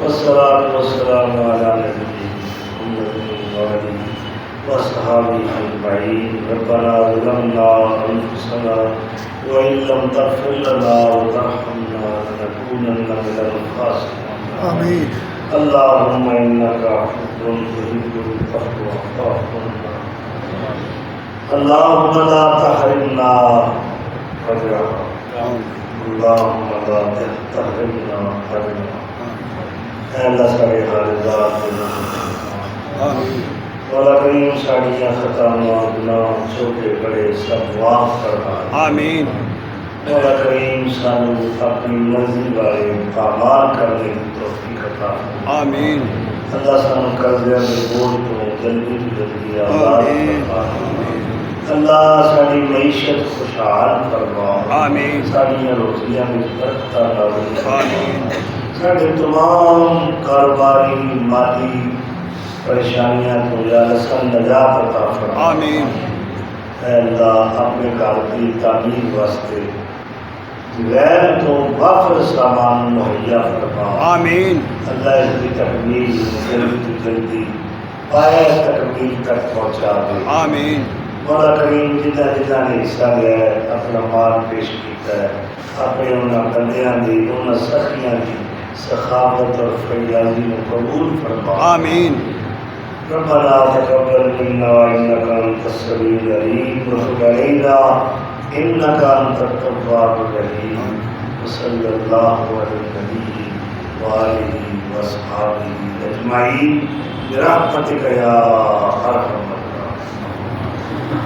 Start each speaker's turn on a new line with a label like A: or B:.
A: والصلاة والسلام على نبينا محمد وآله وأصحابه أجمعين. ربنا ظلمنا أنفسنا وإن لم تغفر لنا وترحمنا لنكونن من الخاسرين.
B: آمین.
A: اللهم إنك عفو تحب العفو فاعف عنا. اللهم لا تحرمنا أجرها. اللهم لا تحرمنا أجرها. اے اللہ سارے حالات مولا کریم ساڑیاں خطاواں گناہ چھوٹے بڑے سب معاف فرما.
B: آمین.
A: مولا کریم سانو اپنی مرضی والے اعمال کرنے کی توفیق عطا فرما.
B: آمین.
A: اللہ سانو قرضے کے بوجھ تو جلدی جلدی آزاد فرما. اللہ ساری معیشت خوشحال فرما.
B: آمین.
A: ساڑیاں روزیاں میں برکت نازل فرما.
B: آمین.
A: سارے تمام کاروباری مالی پریشانیاں تو یا رسن نجات عطا فرما.
B: آمین.
A: اے اللہ اپنے گھر کی تعمیر واسطے غیر تو وافر سامان مہیا فرما.
B: آمین.
A: اللہ اس کی تکمیل جلدی جلدی پائے تکمیل تک پہنچا دے.
B: آمین.
A: مولا کریم جنہ جنہ نے حصہ لیا ہے اپنا مال پیش کیتا ہے اپنے انہاں بندیاں دی انہاں سخیاں دی سخاوت اور فیاضی کو قبول فرما.
B: آمین.
A: ربنا تقبل منا انك انت السميع العليم وتب علينا انك انت التواب الرحيم. وصلى الله على النبي وآله وأصحابه أجمعين برحمتك يا أرحم